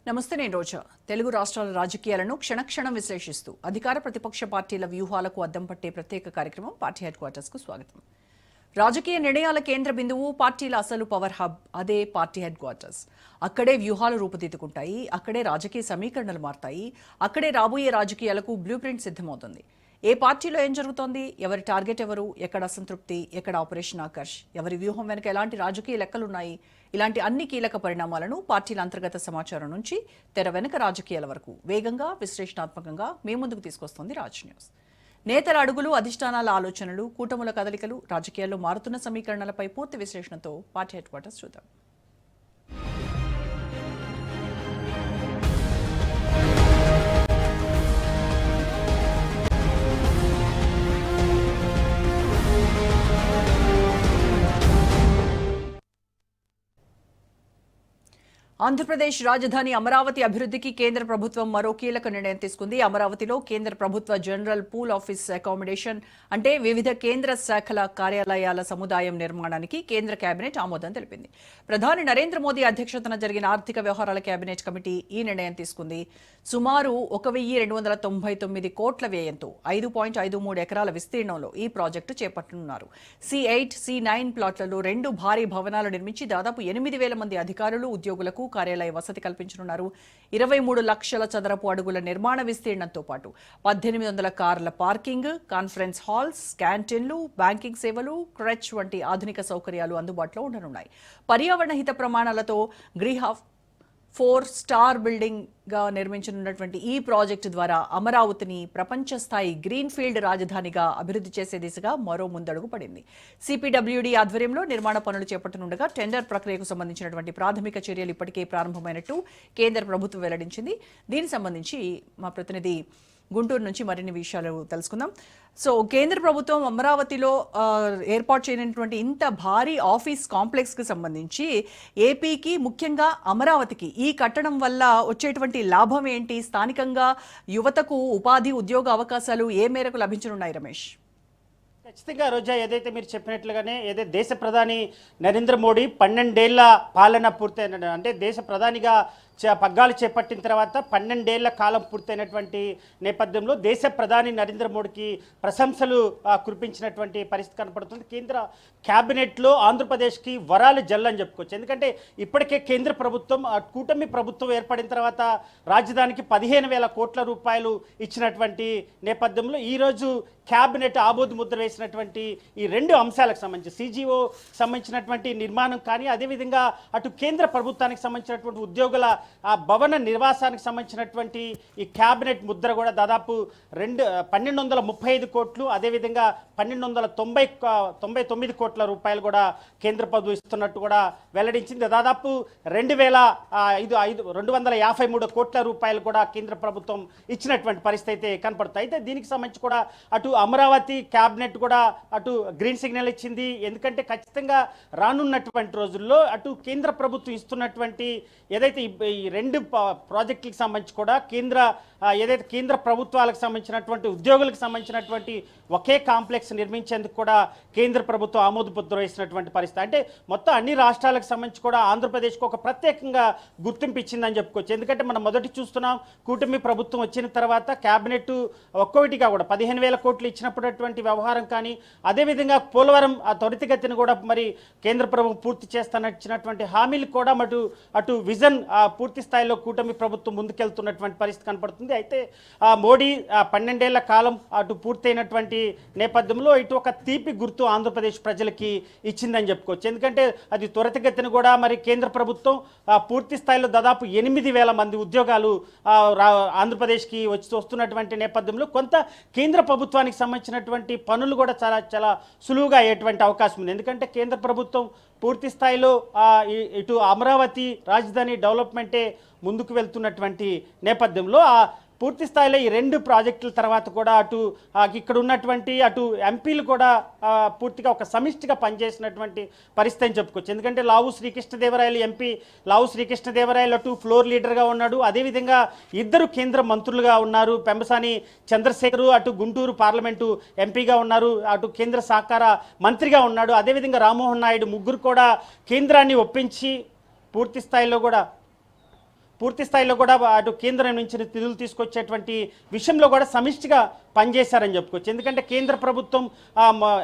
నమస్తే, నేను రోజా. తెలుగు రాష్ట్రాల రాజకీయాలను క్షణక్షణం విశ్లేషిస్తూ అధికార ప్రతిపక్ష పార్టీల వ్యూహాలకు అద్దం పట్టే ప్రత్యేక కార్యక్రమం పార్టీ హెడ్ క్వార్టర్స్ కు స్వాగతం. రాజకీయ నిర్ణయాల కేంద్ర బిందువు పార్టీల అసలు పవర్ హబ్ అదే పార్టీ హెడ్ క్వార్టర్స్. అక్కడే వ్యూహాలు రూపుదిద్దుకుంటాయి, అక్కడే రాజకీయ సమీకరణలు మారతాయి, అక్కడే రాబోయే రాజకీయాలకు బ్లూ ప్రింట్ సిద్ధమవుతుంది. ఏ పార్టీలో ఏం జరుగుతోంది, ఎవరి టార్గెట్ ఎవరు, ఎక్కడ అసంతృప్తి, ఎక్కడ ఆపరేషన్ ఆకర్ష్, ఎవరి వ్యూహం వెనుక ఎలాంటి రాజకీయ లెక్కలున్నాయి, ఇలాంటి అన్ని కీలక పరిణామాలను పార్టీల అంతర్గత సమాచారం నుంచి తెర వెనుక రాజకీయాల వరకు వేగంగా విశ్లేషణాత్మకంగా మీ ముందుకు తీసుకొస్తోంది రాజ్ న్యూస్. నేతల అడుగులు, అధిష్టానాల ఆలోచనలు, కూటముల కదలికలు, రాజకీయాల్లో మారుతున్న సమీకరణలపై పూర్తి విశ్లేషణతో పార్టీ హెడ్ క్వార్టర్స్ చూద్దాం. ఆంధ్రప్రదేశ్ రాజధాని అమరావతి అభివృద్ధికి కేంద్ర ప్రభుత్వం మరో కీలక నిర్ణయం తీసుకుంది. అమరావతిలో కేంద్ర ప్రభుత్వ జనరల్ పూల్ ఆఫీస్ అకామిడేషన్ అంటే వివిధ కేంద్ర శాఖల కార్యాలయాల సముదాయం నిర్మాణానికి కేంద్ర కేబినెట్ ఆమోదం తెలిపింది. ప్రధాని నరేంద్ర మోదీ అధ్యక్షతన జరిగిన ఆర్థిక వ్యవహారాల కేబినెట్ కమిటీ ఈ నిర్ణయం తీసుకుంది. సుమారు 1,299 కోట్ల వ్యయంతో 5.53 ఎకరాల విస్తీర్ణంలో ఈ ప్రాజెక్టు చేపట్టనున్నారు. C8, C9 ప్లాట్లలో 2 భారీ భవనాలు నిర్మించి దాదాపు 8,000 మంది అధికారులు, ఉద్యోగులకు కార్యాలయ వసతి కల్పించనున్నారు. 23 లక్షల చదరపు అడుగుల నిర్మాణ విస్తీర్ణంతో పాటు 1,800 కార్ల పార్కింగ్, కాన్ఫరెన్స్ హాల్స్, క్యాంటీన్లు, బ్యాంకింగ్ సేవలు, క్రెచ్ వంటి ఆధునిక సౌకర్యాలు అందుబాటులో ఉండనున్నాయి. పర్యావరణ హిత ప్రమాణాలతో గ్రీన్ 4 స్టార్ బిల్డింగ్ గా నిర్మించనున్నటువంటి ఈ ప్రాజెక్టు ద్వారా అమరావతిని ప్రపంచ స్థాయి గ్రీన్ ఫీల్డ్ రాజధానిగా అభివృద్ధి చేసే దిశగా మరో ముందడుగు పడింది. CPWD ఆధ్వర్యంలో నిర్మాణ పనులు చేపట్టనుండగా టెండర్ ప్రక్రియకు సంబంధించినటువంటి ప్రాథమిక చర్యలు ఇప్పటికే ప్రారంభమైనట్టు కేంద్ర ప్రభుత్వం వెల్లడించింది. దీనికి సంబంధించి మా ప్రతినిధి గుంటూరు నుంచి మరిన్ని విషయాలు తెలుసుకుందాం. సో కేంద్ర ప్రభుత్వం అమరావతిలో ఏర్పాటు చేయనటువంటి ఇంత భారీ ఆఫీస్ కాంప్లెక్స్ కి సంబంధించి ఏపీకి, ముఖ్యంగా అమరావతికి ఈ కట్టడం వల్ల వచ్చేటువంటి లాభం ఏంటి, స్థానికంగా యువతకు ఉపాధి, ఉద్యోగ అవకాశాలు ఏ మేరకు లభించనున్నాయి రమేష్? ఖచ్చితంగా రోజా, ఏదైతే మీరు చెప్పినట్లుగానే ఏదైతే దేశ ప్రధాని నరేంద్ర మోడీ 12 ఏళ్ల పాలన పూర్తయిన, అంటే దేశ ప్రధానిగా పగ్గాలు చేపట్టిన తర్వాత 12 ఏళ్ల కాలం పూర్తయినటువంటి నేపథ్యంలో దేశ ప్రధాని నరేంద్ర మోడీకి ప్రశంసలు కురిపించినటువంటి పరిస్థితి కనపడుతుంది. కేంద్ర క్యాబినెట్లో ఆంధ్రప్రదేశ్కి వరాలు జల్లని చెప్పుకోవచ్చు. ఎందుకంటే ఇప్పటికే కేంద్ర ప్రభుత్వం, కూటమి ప్రభుత్వం ఏర్పడిన తర్వాత రాజధానికి 15,000 కోట్ల రూపాయలు ఇచ్చినటువంటి నేపథ్యంలో ఈరోజు క్యాబినెట్ ఆమోద ముద్ర వేసినటువంటి ఈ 2 అంశాలకు సంబంధించి CGO సంబంధించినటువంటి నిర్మాణం కానీ, అదేవిధంగా అటు కేంద్ర ప్రభుత్వానికి సంబంధించినటువంటి ఉద్యోగుల భవన నిర్వాసానికి సంబంధించినటువంటి ఈ క్యాబినెట్ ముద్ర కూడా దాదాపు 1,235 కోట్లు, అదేవిధంగా 1,299 కోట్ల రూపాయలు కూడా కేంద్ర ప్రభుత్వం ఇస్తున్నట్టు కూడా వెల్లడించింది. దాదాపు 2,253 కోట్ల రూపాయలు కూడా కేంద్ర ప్రభుత్వం ఇచ్చినటువంటి పరిస్థితి అయితే కనపడుతుంది. అయితే దీనికి సంబంధించి కూడా అటు అమరావతి క్యాబినెట్ కూడా అటు గ్రీన్ సిగ్నల్ ఇచ్చింది. ఎందుకంటే ఖచ్చితంగా రానున్నటువంటి రోజుల్లో అటు కేంద్ర ప్రభుత్వం ఇస్తున్నటువంటి ఏదైతే ఈ 2 ప్రాజెక్టులకు సంబంధించి కూడా ఏదైతే కేంద్ర ప్రభుత్వాలకు సంబంధించినటువంటి ఉద్యోగులకు సంబంధించినటువంటి ఒకే కాంప్లెక్స్ నిర్మించేందుకు కూడా కేంద్ర ప్రభుత్వం ఆమోదముద్ర వేసినటువంటి పరిస్థితి. అంటే మొత్తం అన్ని రాష్ట్రాలకు సంబంధించి కూడా ఆంధ్రప్రదేశ్కు ఒక ప్రత్యేకంగా గుర్తింపు ఇచ్చిందని చెప్పుకోవచ్చు. ఎందుకంటే మనం మొదటి చూస్తున్నాం, కూటమి ప్రభుత్వం వచ్చిన తర్వాత క్యాబినెట్ ఒక్కొక్కటిగా కూడా 15,000 కోట్లు ఇచ్చినటువంటి వ్యవహారం కానీ, అదేవిధంగా పోలవరం త్వరితగతిని కూడా మరి కేంద్ర ప్రభుత్వం పూర్తి చేస్తానచ్చినటువంటి హామీలు కూడా అటు విజన్ పూర్తి స్థాయిలో కూటమి ప్రభుత్వం ముందుకెళ్తున్నటువంటి పరిస్థితి కనపడుతుంది. అయితే మోడీ 12 ఏళ్ల కాలం అటు పూర్తయినటువంటి నేపథ్యంలో ఇటు ఒక తీపి గుర్తు ఆంధ్రప్రదేశ్ ప్రజలకి ఇచ్చిందని చెప్పుకోవచ్చు. ఎందుకంటే అది త్వరితగతిని కూడా మరి కేంద్ర ప్రభుత్వం పూర్తి స్థాయిలో దాదాపు 8,000 మంది ఉద్యోగాలు ఆంధ్రప్రదేశ్కి వస్తున్నటువంటి నేపథ్యంలో కొంత కేంద్ర ప్రభుత్వానికి సంబంధించినటువంటి పనులు కూడా చాలా సులువుగా అయ్యేటువంటి అవకాశం ఉంది. ఎందుకంటే కేంద్ర ప్రభుత్వం పూర్తి స్థాయిలో ఇటు అమరావతి రాజధాని డెవలప్మెంటే ముందుకు వెళ్తున్నటువంటి నేపథ్యంలో పూర్తి స్థాయిలో ఈ 2 ప్రాజెక్టుల తర్వాత కూడా ఇక్కడ ఉన్నటువంటి ఎంపీలు కూడా పూర్తిగా ఒక సమిష్టిగా పనిచేసినటువంటి పరిస్థితి అని చెప్పుకోవచ్చు. ఎందుకంటే లావు శ్రీకృష్ణదేవరాయలు ఎంపీ లావు శ్రీకృష్ణదేవరాయలు అటు ఫ్లోర్ లీడర్గా ఉన్నాడు, అదేవిధంగా 2 కేంద్ర మంత్రులుగా ఉన్నారు. పెంబసాని చంద్రశేఖరు అటు గుంటూరు పార్లమెంటు ఎంపీగా ఉన్నారు, అటు కేంద్ర సహకార మంత్రిగా ఉన్నాడు. అదేవిధంగా రామ్మోహన్ నాయుడు, ముగ్గురు కూడా కేంద్రాన్ని ఒప్పించి పూర్తి స్థాయిలో కూడా పూర్తి స్థాయిలో కూడా అటు కేంద్రం నుంచి నిధులు తీసుకొచ్చేటువంటి విషయంలో కూడా సమిష్టిగా పనిచేశారని చెప్పుకోవచ్చు. ఎందుకంటే కేంద్ర ప్రభుత్వం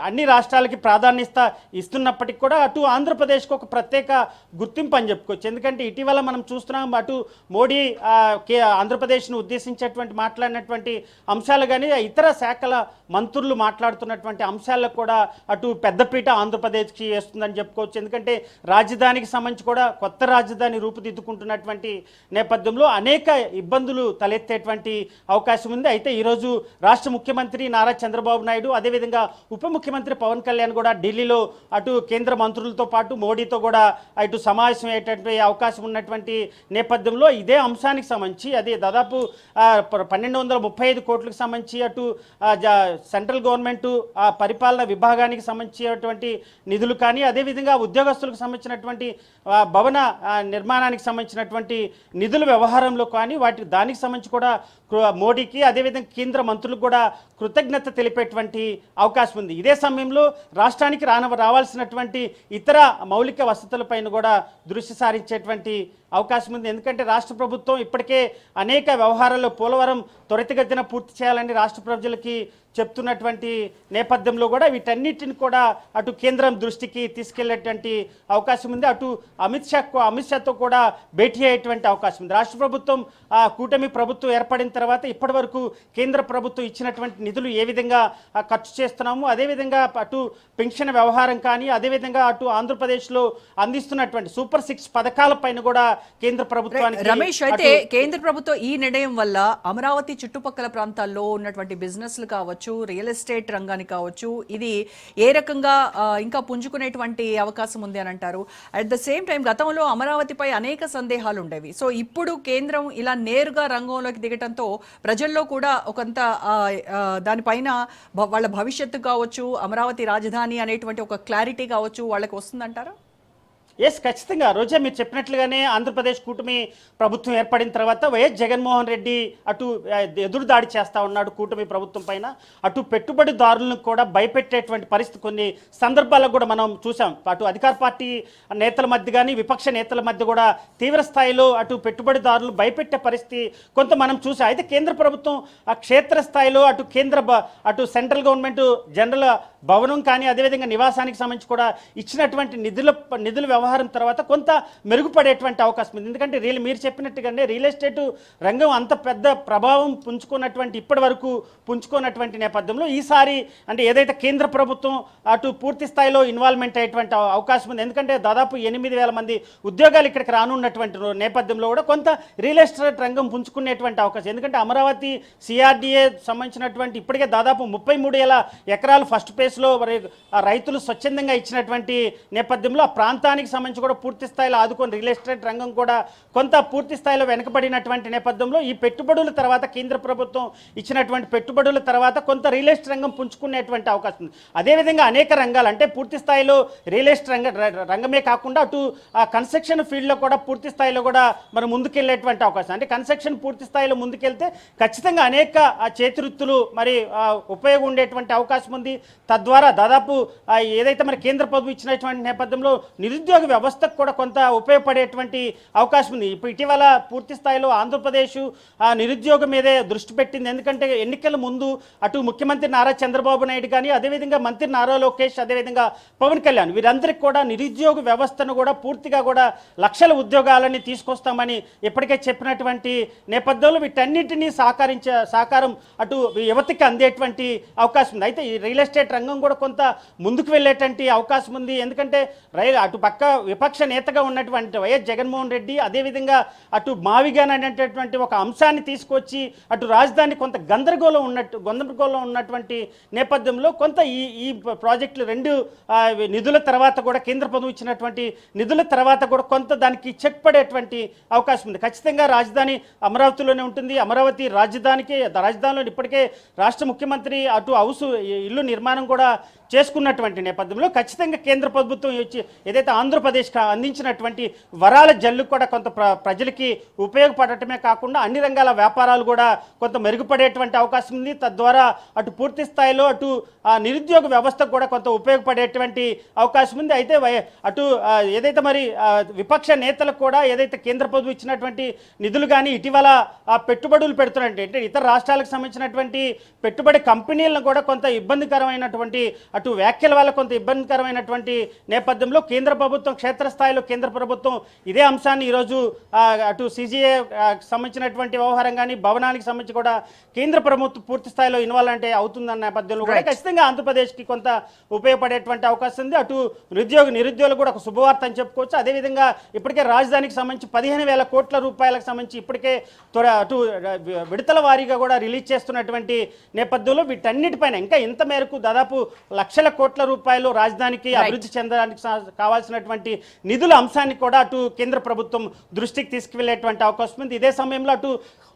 అన్ని రాష్ట్రాలకి ప్రాధాన్యత ఇస్తున్నప్పటికీ కూడా అటు ఆంధ్రప్రదేశ్కి ఒక ప్రత్యేక గుర్తింపు అని చెప్పుకోవచ్చు. ఎందుకంటే ఇటీవల మనం చూస్తున్నాం అటు మోడీ ఆంధ్రప్రదేశ్ను ఉద్దేశించేటువంటి మాట్లాడినటువంటి అంశాలు కానీ ఇతర శాఖల మంత్రులు మాట్లాడుతున్నటువంటి అంశాలకు కూడా అటు పెద్దపీట ఆంధ్రప్రదేశ్కి వేస్తుందని చెప్పుకోవచ్చు. ఎందుకంటే రాజధానికి సంబంధించి కూడా కొత్త రాజధాని రూపుదిద్దుకుంటున్నటువంటి నేపథ్యంలో అనేక ఇబ్బందులు తలెత్తేటువంటి అవకాశం ఉంది. అయితే ఈరోజు రాష్ట్ర ముఖ్యమంత్రి నారా చంద్రబాబు నాయుడు అదేవిధంగా ఉప ముఖ్యమంత్రి పవన్ కళ్యాణ్ కూడా ఢిల్లీలో అటు కేంద్ర మంత్రులతో పాటు మోడీతో కూడా అటు సమావేశం అయ్యేటటువంటి అవకాశం ఉన్నటువంటి నేపథ్యంలో ఇదే అంశానికి సంబంధించి అది దాదాపు 1235 కోట్లకు సంబంధించి అటు సెంట్రల్ గవర్నమెంట్ పరిపాలన విభాగానికి సంబంధించినటువంటి నిధులు కానీ అదేవిధంగా ఉద్యోగస్తులకు సంబంధించినటువంటి భవన నిర్మాణానికి సంబంధించినటువంటి నిధుల వ్యవహారంలో కానీ దానికి సంబంధించి కూడా మోడీకి అదేవిధంగా కేంద్ర మంత్రులకు కూడా కృతజ్ఞత తెలిపేటువంటి అవకాశం ఉంది. ఇదే సమయంలో రాష్ట్రానికి రావాల్సినటువంటి ఇతర మౌలిక వసతులపైన కూడా దృష్టి సారించేటువంటి అవకాశం ఉంది. ఎందుకంటే రాష్ట్ర ప్రభుత్వం ఇప్పటికే అనేక వ్యవహారాల్లో పోలవరం త్వరితగతిన పూర్తి చేయాలని రాష్ట్ర ప్రజలకి చెప్తున్నటువంటి నేపథ్యంలో కూడా వీటన్నిటిని కూడా అటు కేంద్రం దృష్టికి తీసుకెళ్లేటువంటి అవకాశం ఉంది. అటు అమిత్ షాతో కూడా భేటీ అయ్యేటువంటి అవకాశం ఉంది. రాష్ట్ర ప్రభుత్వం కూటమి ప్రభుత్వం ఏర్పడిన తర్వాత ఇప్పటి వరకు కేంద్ర ప్రభుత్వం ఇచ్చినటువంటి నిధులు ఏ విధంగా ఖర్చు చేస్తున్నాము, అదేవిధంగా అటు పెన్షన్ వ్యవహారం కానీ అదేవిధంగా అటు ఆంధ్రప్రదేశ్లో అందిస్తున్నటువంటి సూపర్ 6 పథకాలపైన కూడా కేంద్ర ప్రభుత్వానికి రమేష్ అయితే కేంద్ర ప్రభుత్వం ఈ నిర్ణయం వల్ల అమరావతి చుట్టుపక్కల ప్రాంతాల్లో ఉన్నటువంటి బిజినెస్లు కావచ్చు, రియల్ ఎస్టేట్ రంగానికి కావచ్చు, ఇది ఏ రకంగా ఇంకా పుంజుకునేటువంటి అవకాశం ఉంది అని అంటారు. అట్ ద సేమ్ టైం గతంలో అమరావతిపై అనేక సందేహాలు ఉండేవి. సో ఇప్పుడు కేంద్రం ఇలా నేరుగా రంగంలోకి దిగటంతో ప్రజల్లో కూడా ఒకంత దానిపైన వాళ్ళ భవిష్యత్తు కావచ్చు, అమరావతి రాజధాని అనేటువంటి ఒక క్లారిటీ కావచ్చు వాళ్ళకి వస్తుందంటారా? ఎస్, ఖచ్చితంగా రోజా మీరు చెప్పినట్లుగానే ఆంధ్రప్రదేశ్ కూటమి ప్రభుత్వం ఏర్పడిన తర్వాత వైఎస్ జగన్మోహన్ రెడ్డి అటు ఎదురుదాడి చేస్తూ ఉన్నాడు కూటమి ప్రభుత్వం పైన. అటు పెట్టుబడిదారులను కూడా భయపెట్టేటువంటి పరిస్థితి కొన్ని సందర్భాల్లో కూడా మనం చూసాం. అటు అధికార పార్టీ నేతల మధ్య కానీ విపక్ష నేతల మధ్య కూడా తీవ్ర స్థాయిలో అటు పెట్టుబడిదారులు భయపెట్టే పరిస్థితి కొంత మనం చూసాం. అయితే కేంద్ర ప్రభుత్వం ఆ క్షేత్రస్థాయిలో అటు సెంట్రల్ గవర్నమెంట్ జనరల్ భవనం కానీ అదేవిధంగా నివాసానికి సంబంధించి కూడా ఇచ్చినటువంటి నిధుల వ్యవహారం తర్వాత కొంత మెరుగుపడేటువంటి అవకాశం ఉంది. ఎందుకంటే మీరు చెప్పినట్టుగానే రియల్ ఎస్టేట్ రంగం అంత పెద్ద ప్రభావం ఇప్పటి వరకు పుంజుకున్నటువంటి నేపథ్యంలో ఈసారి అంటే ఏదైతే కేంద్ర ప్రభుత్వం అటు పూర్తి స్థాయిలో ఇన్వాల్వ్మెంట్ అయ్యేటువంటి అవకాశం ఉంది. ఎందుకంటే దాదాపు 8,000 మంది ఉద్యోగాలు ఇక్కడికి రానున్నటువంటి నేపథ్యంలో కూడా కొంత రియల్ ఎస్టేట్ రంగం పుంజుకునేటువంటి అవకాశం. ఎందుకంటే అమరావతి CRDA సంబంధించినటువంటి ఇప్పటికే దాదాపు 33,000 ఎకరాలు ఫస్ట్ ఫేజ్లో రైతులు స్వచ్ఛందంగా ఇచ్చినటువంటి నేపథ్యంలో ఆ ప్రాంతానికి సంబంధించి కూడా పూర్తి స్థాయిలో ఆదుకొని రియల్ ఎస్టేట్ రంగం కూడా కొంత పూర్తి స్థాయిలో వెనకబడినటువంటి నేపథ్యంలో ఈ పెట్టుబడుల తర్వాత కేంద్ర ప్రభుత్వం ఇచ్చినటువంటి పెట్టుబడుల తర్వాత కొంత రియల్ ఎస్టేట్ రంగం పుంజుకునేటువంటి అవకాశం ఉంది. అదేవిధంగా అనేక రంగాలు అంటే పూర్తి స్థాయిలో రియల్ ఎస్టేట్ రంగమే కాకుండా అటు కన్స్ట్రక్షన్ ఫీల్డ్లో కూడా పూర్తి స్థాయిలో కూడా మనం ముందుకెళ్ళేటువంటి అవకాశం. అంటే కన్స్ట్రక్షన్ పూర్తి స్థాయిలో ముందుకెళ్తే ఖచ్చితంగా అనేక చేతివృత్తులు మరి ఉపయోగం ఉండేటువంటి అవకాశం ఉంది. తద్వారా దాదాపు ఏదైతే మరి కేంద్ర ప్రభుత్వం ఇచ్చినటువంటి నేపథ్యంలో నిరుద్యోగ వ్యవస్థకు కూడా కొంత ఉపయోగపడేటువంటి అవకాశం ఉంది. ఇప్పుడు ఇటీవల పూర్తి స్థాయిలో ఆంధ్రప్రదేశ్ నిరుద్యోగం మీదే దృష్టి పెట్టింది. ఎందుకంటే ఎన్నికల ముందు అటు ముఖ్యమంత్రి నారా చంద్రబాబు నాయుడు కానీ అదేవిధంగా మంత్రి నారా లోకేష్ అదేవిధంగా పవన్ కళ్యాణ్ వీరందరికీ కూడా నిరుద్యోగ వ్యవస్థను కూడా పూర్తిగా కూడా లక్షల ఉద్యోగాలని తీసుకొస్తామని ఇప్పటికే చెప్పినటువంటి నేపథ్యంలో వీటన్నిటినీ సాకారం అటు యువతకి అందేటువంటి అవకాశం ఉంది. అయితే ఈ రియల్ ఎస్టేట్ రంగం కూడా కొంత ముందుకు వెళ్ళేటువంటి అవకాశం ఉంది. ఎందుకంటే అటు పక్క విపక్ష నేతగా ఉన్నటువంటి వైఎస్ జగన్మోహన్ రెడ్డి అదేవిధంగా అటు మావిగాన్ అనేటటువంటి ఒక అంశాన్ని తీసుకొచ్చి అటు రాజధాని కొంత గందరగోళం ఉన్నటువంటి నేపథ్యంలో కొంత ఈ ప్రాజెక్టులు రెండు నిధుల తర్వాత కూడా కేంద్ర ప్రభుత్వం ఇచ్చినటువంటి నిధుల తర్వాత కూడా కొంత దానికి చెక్ పడేటువంటి అవకాశం ఉంది. ఖచ్చితంగా రాజధాని అమరావతిలోనే ఉంటుంది. అమరావతి రాజధానిలో ఇప్పటికే రాష్ట్ర ముఖ్యమంత్రి అటు ఇల్లు నిర్మాణం కూడా చేసుకున్నటువంటి నేపథ్యంలో ఖచ్చితంగా కేంద్ర ప్రభుత్వం ఏదైతే ఆంధ్రప్రదేశ్ ఆంధ్రప్రదేశ్కి అందించినటువంటి వరాల జల్లు కూడా కొంత ప్రజలకి ఉపయోగపడటమే కాకుండా అన్ని రంగాల వ్యాపారాలు కూడా కొంత మెరుగుపడేటువంటి అవకాశం ఉంది. తద్వారా అటు పూర్తి స్థాయిలో అటు నిరుద్యోగ వ్యవస్థకు కూడా కొంత ఉపయోగపడేటువంటి అవకాశం ఉంది. అయితే అటు ఏదైతే మరి విపక్ష నేతలకు కూడా ఏదైతే కేంద్ర ప్రభుత్వం ఇచ్చినటువంటి నిధులు కానీ ఇటీవల పెట్టుబడులు పెడుతున్నట్టు అంటే ఇతర రాష్ట్రాలకు సంబంధించినటువంటి పెట్టుబడి కంపెనీలను కూడా కొంత ఇబ్బందికరమైనటువంటి అటు వ్యాఖ్యల వల్ల కొంత ఇబ్బందికరమైనటువంటి నేపథ్యంలో కేంద్ర ప్రభుత్వం క్షేత్రస్థాయిలో కేంద్ర ప్రభుత్వం ఇదే అంశాన్ని ఈరోజు అటు సిజిఏ సంబంధించినటువంటి వ్యవహారం కానీ భవనానికి సంబంధించి కూడా కేంద్ర ప్రభుత్వం పూర్తి స్థాయిలో ఇన్వాల్వ్ అంటే అవుతుందన్న నేపథ్యంలో కూడా ఖచ్చితంగా ఆంధ్రప్రదేశ్కి కొంత ఉపయోగపడేటువంటి అవకాశం ఉంది. అటు నిరుద్యోగులు కూడా ఒక శుభవార్త అని చెప్పుకోవచ్చు. అదేవిధంగా ఇప్పటికే రాజధానికి సంబంధించి 15,000 కోట్ల రూపాయలకు సంబంధించి ఇప్పటికే అటు విడతల వారీగా కూడా రిలీజ్ చేస్తున్నటువంటి నేపథ్యంలో వీటన్నిటిపైన ఇంకా ఇంత మేరకు దాదాపు లక్షల కోట్ల రూపాయలు రాజధానికి అభివృద్ధి చెందడానికి కావాల్సినటువంటి నిధుల అంశాన్ని కూడా అటు కేంద్ర ప్రభుత్వం దృష్టికి తీసుకువెళ్ళేటువంటి అవకాశం ఉంది. ఇదే సమయంలో అటు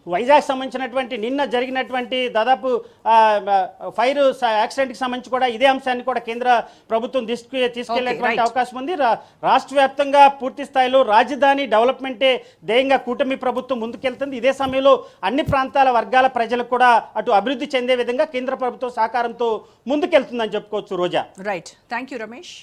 వైజాగ్ సంబంధించినటువంటి నిన్న జరిగినటువంటి దాదాపు ఫైర్ యాక్సిడెంట్కి సంబంధించి కూడా ఇదే అంశాన్ని కూడా కేంద్ర ప్రభుత్వం తీసుకెళ్లేటువంటి అవకాశం ఉంది. రాష్ట్ర వ్యాప్తంగా పూర్తి స్థాయిలో రాజధాని డెవలప్మెంటే ధ్యేయంగా కూటమి ప్రభుత్వం ముందుకెళ్తుంది. ఇదే సమయంలో అన్ని ప్రాంతాల వర్గాల ప్రజలకు కూడా అటు అభివృద్ధి చెందే విధంగా కేంద్ర ప్రభుత్వం సహకారంతో ముందుకెళ్తుందని చెప్పుకోవచ్చు. Roja. Right, thank you Ramesh.